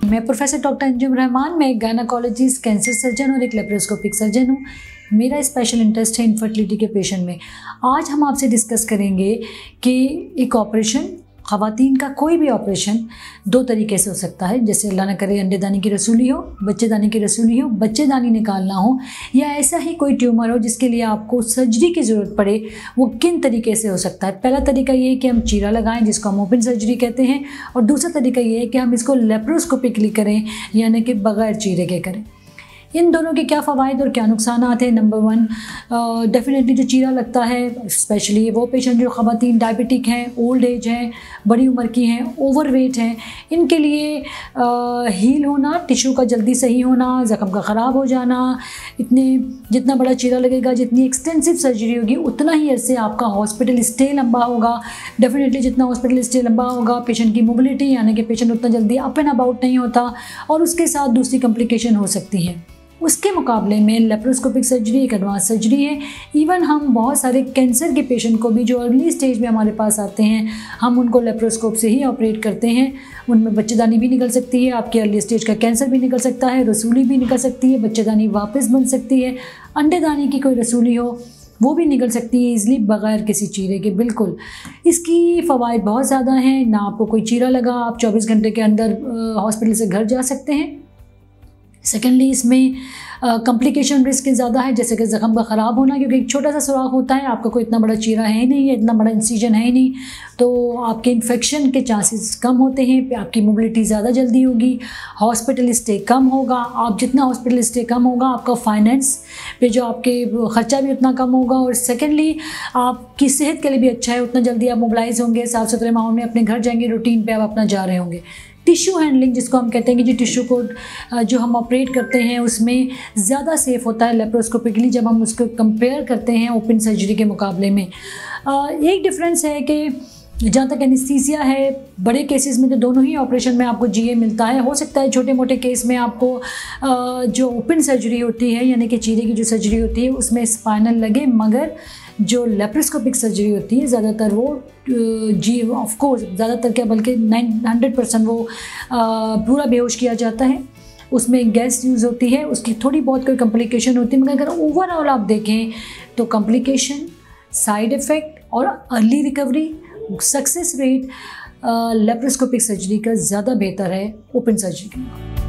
मैं professor doctor Anjum Rahman, मैं एक गायनाकोलॉजिस्ट, कैंसर सर्जन और एक लेप्रोस्कोपिक सर्जन हूँ। मेरा स्पेशल इंटरेस्ट है इनफर्टिलिटी के पेशेंट में। आज हम आपसे डिस्कस करेंगे कि एक ऑपरेशन, ख़वातीन का कोई भी ऑपरेशन दो तरीके से हो सकता है। जैसे अल्लाह न करे अंडेदानी की रसूली हो, बच्चेदानी की रसूली हो, बच्चेदानी निकालना हो, या ऐसा ही कोई ट्यूमर हो जिसके लिए आपको सर्जरी की ज़रूरत पड़े। वो किन तरीके से हो सकता है? पहला तरीका ये है कि हम चीरा लगाएं, जिसको हम ओपन सर्जरी कहते हैं, और दूसरा तरीका ये है कि हम इसको लेप्रोस्कोपिकली करें, यानी कि बग़ैर चीरे के करें। इन दोनों के क्या फ़वाइद और क्या नुकसान हैं? नंबर वन, डेफिनेटली जो चीरा लगता है, स्पेशली वो पेशेंट जो ख़वातीन डायबिटिक हैं, ओल्ड एज हैं, बड़ी उम्र की हैं, ओवरवेट हैं, इनके लिए हील होना, टिश्यू का जल्दी सही होना, ज़ख़म का ख़राब हो जाना, जितना बड़ा चीरा लगेगा, जितनी एक्सटेंसिव सर्जरी होगी, उतना ही अरसे आपका हॉस्पिटल स्टे लंबा होगा। डेफिनेटली जितना हॉस्पिटल स्टे लंबा होगा, पेशेंट की मोबिलिटी, यानी कि पेशेंट उतना जल्दी अप एंड अबाउट नहीं होता, और उसके साथ दूसरी कॉम्प्लिकेशन हो सकती है। उसके मुकाबले में लेप्रोस्कोपिक सर्जरी एक एडवांस सर्जरी है। इवन हम बहुत सारे कैंसर के पेशेंट को भी जो अर्ली स्टेज में हमारे पास आते हैं, हम उनको लेप्रोस्कोप से ही ऑपरेट करते हैं। उनमें बच्चेदानी भी निकल सकती है, आपके अर्ली स्टेज का कैंसर भी निकल सकता है, रसूली भी निकल सकती है, बच्चेदानी वापस बन सकती है, अंडेदानी की कोई रसूली हो वो भी निकल सकती है ईज़िली बग़ैर किसी चीरे के। बिल्कुल इसकी फ़वाइद बहुत ज़्यादा हैं। ना आपको कोई चीरा लगा, आप 24 घंटे के अंदर हॉस्पिटल से घर जा सकते हैं। सेकेंडली इसमें कॉम्प्लिकेशन रिस्क ज़्यादा है, जैसे कि ज़ख़म का ख़राब होना, क्योंकि एक छोटा सा सुराख होता है, आपका कोई इतना बड़ा चीरा है ही नहीं, इतना बड़ा इंसिजन है ही नहीं, तो आपके इन्फेक्शन के चांसेस कम होते हैं, आपकी मोबिलिटी ज़्यादा जल्दी होगी, हॉस्पिटल स्टे कम होगा। आप जितना हॉस्पिटल स्टे कम होगा, आपका फाइनेंस पे जो आपके ख़र्चा भी उतना कम होगा, और सेकेंडली आपकी सेहत के लिए भी अच्छा है, उतना जल्दी आप मोबिलाइज होंगे, साफ़ सुथरे माहौल में अपने घर जाएंगे, रूटीन पे आप अपना जा रहे होंगे। टिश्यू हैंडलिंग जिसको हम कहते हैं कि जो टिश्यू को जो हम ऑपरेट करते हैं उसमें ज़्यादा सेफ़ होता है लेप्रोस्कोपिकली, जब हम उसको कंपेयर करते हैं ओपन सर्जरी के मुकाबले में। एक डिफरेंस है कि जहाँ तक एनेस्थीसिया है, बड़े केसेस में तो दोनों ही ऑपरेशन में आपको जीए मिलता है। हो सकता है छोटे मोटे केस में आपको जो ओपन सर्जरी होती है, यानी कि चीरे की जो सर्जरी होती है, उसमें स्पाइनल लगे, मगर जो लेप्रोस्कोपिक सर्जरी होती है ज़्यादातर वो ऑफ कोर्स ज़्यादातर क्या बल्कि 100% वो पूरा बेहोश किया जाता है। उसमें गैस यूज़ होती है, उसकी थोड़ी बहुत कोई कॉम्प्लिकेशन होती है, मगर अगर ओवरऑल आप देखें तो कॉम्प्लिकेशन, साइड इफ़ेक्ट और early recovery, success rate laparoscopic surgery का ज़्यादा बेहतर है ओपन सर्जरी के मुकाबले।